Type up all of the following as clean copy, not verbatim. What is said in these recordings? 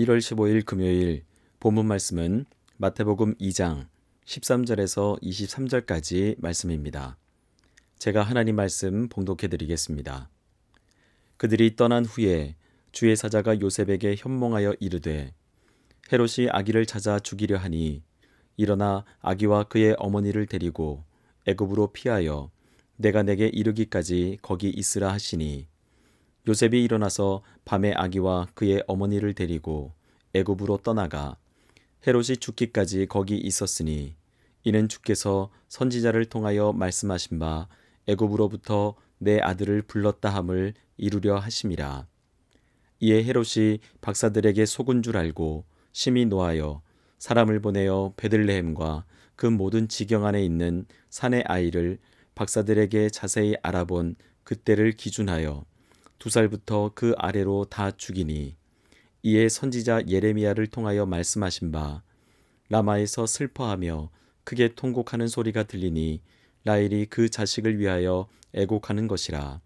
1월 15일 금요일 본문 말씀은 마태복음 2장 13절에서 23절까지 말씀입니다. 제가 하나님 말씀 봉독해 드리겠습니다. 그들이 떠난 후에 주의 사자가 요셉에게 현몽하여 이르되 헤롯이 아기를 찾아 죽이려 하니 일어나 아기와 그의 어머니를 데리고 애굽으로 피하여 내가 내게 이르기까지 거기 있으라 하시니 요셉이 일어나서 밤에 아기와 그의 어머니를 데리고 애굽으로 떠나가 헤롯이 죽기까지 거기 있었으니 이는 주께서 선지자를 통하여 말씀하신 바 애굽으로부터 내 아들을 불렀다 함을 이루려 하심이라. 이에 헤롯이 박사들에게 속은 줄 알고 심히 노하여 사람을 보내어 베들레헴과 그 모든 지경 안에 있는 산의 아이를 박사들에게 자세히 알아본 그때를 기준하여 2살부터 그 아래로 다 죽이니 이에 선지자 예레미야를 통하여 말씀하신 바 라마에서 슬퍼하며 크게 통곡하는 소리가 들리니 라헬이 그 자식을 위하여 애곡하는 것이라.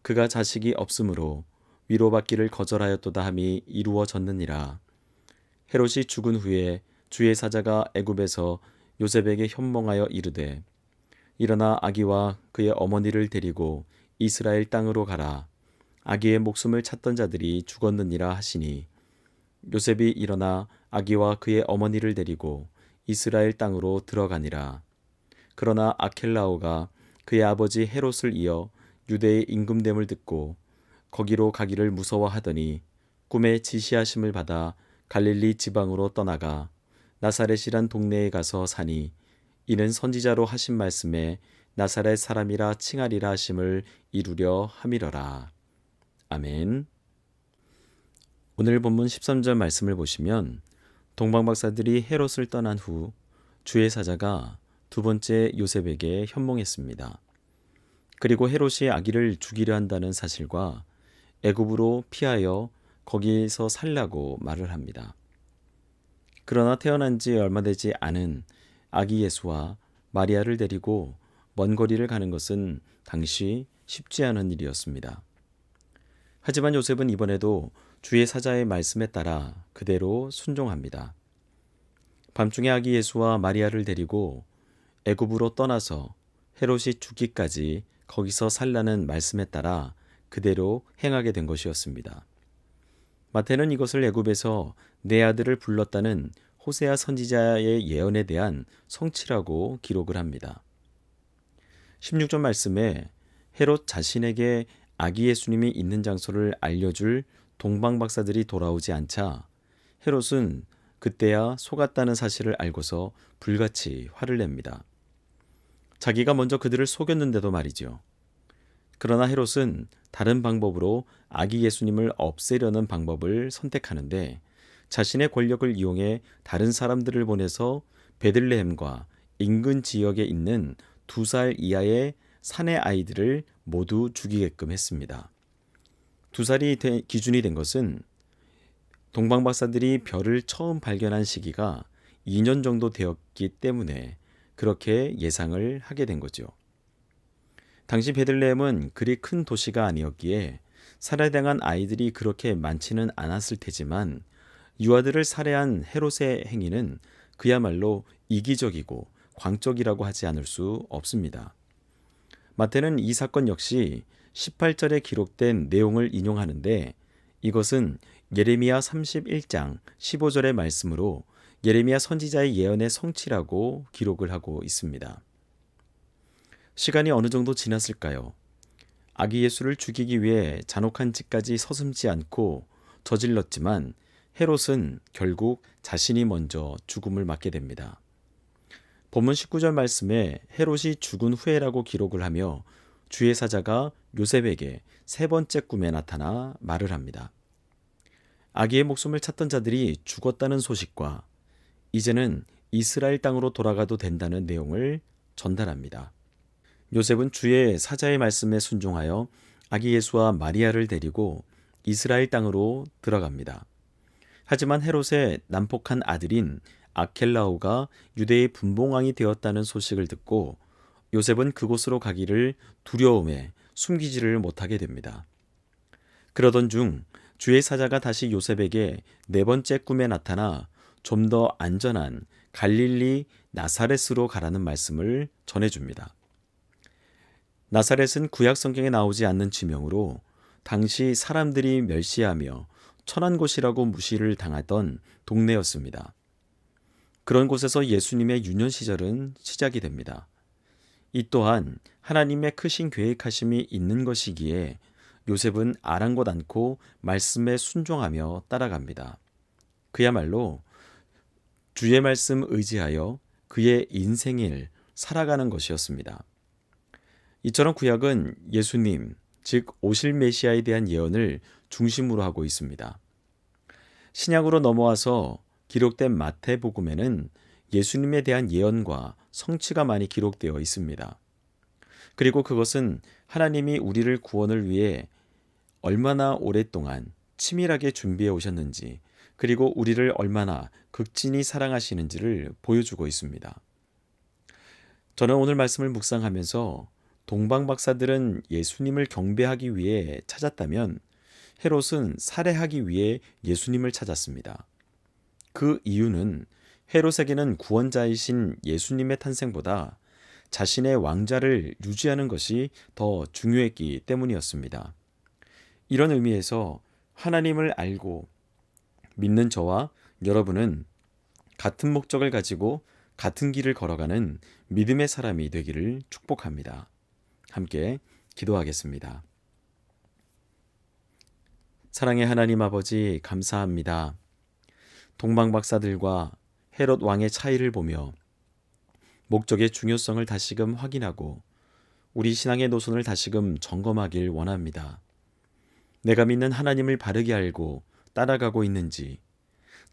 그가 자식이 없으므로 위로받기를 거절하였도다 함이 이루어졌느니라. 헤롯이 죽은 후에 주의 사자가 애굽에서 요셉에게 현몽하여 이르되 일어나 아기와 그의 어머니를 데리고 이스라엘 땅으로 가라. 아기의 목숨을 찾던 자들이 죽었느니라 하시니 요셉이 일어나 아기와 그의 어머니를 데리고 이스라엘 땅으로 들어가니라. 그러나 아켈라오가 그의 아버지 헤롯을 이어 유대의 임금됨을 듣고 거기로 가기를 무서워하더니 꿈에 지시하심을 받아 갈릴리 지방으로 떠나가 나사렛이란 동네에 가서 사니 이는 선지자로 하신 말씀에 나사렛 사람이라 칭하리라 하심을 이루려 함이러라. 아멘. 오늘 본문 13절 말씀을 보시면 동방박사들이 헤롯을 떠난 후 주의 사자가 두 번째 요셉에게 현몽했습니다. 그리고 헤롯이 아기를 죽이려 한다는 사실과 애굽으로 피하여 거기에서 살라고 말을 합니다. 그러나 태어난 지 얼마 되지 않은 아기 예수와 마리아를 데리고 먼 거리를 가는 것은 당시 쉽지 않은 일이었습니다. 하지만 요셉은 이번에도 주의 사자의 말씀에 따라 그대로 순종합니다. 밤중에 아기 예수와 마리아를 데리고 애굽으로 떠나서 헤롯이 죽기까지 거기서 살라는 말씀에 따라 그대로 행하게 된 것이었습니다. 마태는 이것을 애굽에서 내 아들을 불렀다는 호세아 선지자의 예언에 대한 성취라고 기록을 합니다. 16절 말씀에 헤롯 자신에게 아기 예수님이 있는 장소를 알려줄 동방박사들이 돌아오지 않자 헤롯은 그때야 속았다는 사실을 알고서 불같이 화를 냅니다. 자기가 먼저 그들을 속였는데도 말이죠. 그러나 헤롯은 다른 방법으로 아기 예수님을 없애려는 방법을 선택하는데 자신의 권력을 이용해 다른 사람들을 보내서 베들레헴과 인근 지역에 있는 2살 이하의 산의 아이들을 모두 죽이게끔 했습니다. 2살이 기준이 된 것은 동방박사들이 별을 처음 발견한 시기가 2년 정도 되었기 때문에 그렇게 예상을 하게 된 거죠. 당시 베들레헴은 그리 큰 도시가 아니었기에 살해당한 아이들이 그렇게 많지는 않았을 테지만 유아들을 살해한 헤롯의 행위는 그야말로 이기적이고 광적이라고 하지 않을 수 없습니다. 마태는 이 사건 역시 18절에 기록된 내용을 인용하는데 이것은 예레미야 31장 15절의 말씀으로 예레미야 선지자의 예언의 성취라고 기록을 하고 있습니다. 시간이 어느 정도 지났을까요? 아기 예수를 죽이기 위해 잔혹한 짓까지 서슴지 않고 저질렀지만 헤롯은 결국 자신이 먼저 죽음을 맞게 됩니다. 본문 19절 말씀에 헤롯이 죽은 후에라고 기록을 하며 주의 사자가 요셉에게 세 번째 꿈에 나타나 말을 합니다. 아기의 목숨을 찾던 자들이 죽었다는 소식과 이제는 이스라엘 땅으로 돌아가도 된다는 내용을 전달합니다. 요셉은 주의 사자의 말씀에 순종하여 아기 예수와 마리아를 데리고 이스라엘 땅으로 들어갑니다. 하지만 헤롯의 난폭한 아들인 아켈라오가 유대의 분봉왕이 되었다는 소식을 듣고 요셉은 그곳으로 가기를 두려움에 숨기지를 못하게 됩니다. 그러던 중 주의 사자가 다시 요셉에게 네 번째 꿈에 나타나 좀 더 안전한 갈릴리 나사렛으로 가라는 말씀을 전해줍니다. 나사렛은 구약 성경에 나오지 않는 지명으로 당시 사람들이 멸시하며 천한 곳이라고 무시를 당하던 동네였습니다. 그런 곳에서 예수님의 유년 시절은 시작이 됩니다. 이 또한 하나님의 크신 계획하심이 있는 것이기에 요셉은 아랑곳 않고 말씀에 순종하며 따라갑니다. 그야말로 주의 말씀 의지하여 그의 인생을 살아가는 것이었습니다. 이처럼 구약은 예수님, 즉 오실 메시아에 대한 예언을 중심으로 하고 있습니다. 신약으로 넘어와서 기록된 마태복음에는 예수님에 대한 예언과 성취가 많이 기록되어 있습니다. 그리고 그것은 하나님이 우리를 구원을 위해 얼마나 오랫동안 치밀하게 준비해 오셨는지, 그리고 우리를 얼마나 극진히 사랑하시는지를 보여주고 있습니다. 저는 오늘 말씀을 묵상하면서 동방 박사들은 예수님을 경배하기 위해 찾았다면 헤롯은 살해하기 위해 예수님을 찾았습니다. 그 이유는 헤롯에게는 구원자이신 예수님의 탄생보다 자신의 왕자를 유지하는 것이 더 중요했기 때문이었습니다. 이런 의미에서 하나님을 알고 믿는 저와 여러분은 같은 목적을 가지고 같은 길을 걸어가는 믿음의 사람이 되기를 축복합니다. 함께 기도하겠습니다. 사랑의 하나님 아버지, 감사합니다. 동방 박사들과 헤롯 왕의 차이를 보며 목적의 중요성을 다시금 확인하고 우리 신앙의 노선을 다시금 점검하길 원합니다. 내가 믿는 하나님을 바르게 알고 따라가고 있는지,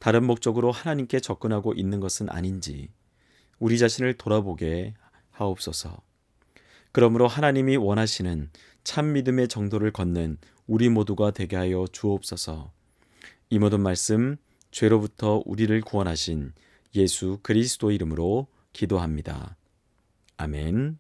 다른 목적으로 하나님께 접근하고 있는 것은 아닌지 우리 자신을 돌아보게 하옵소서. 그러므로 하나님이 원하시는 참 믿음의 정도를 걷는 우리 모두가 되게 하여 주옵소서. 이 모든 말씀 죄로부터 우리를 구원하신 예수 그리스도 이름으로 기도합니다. 아멘.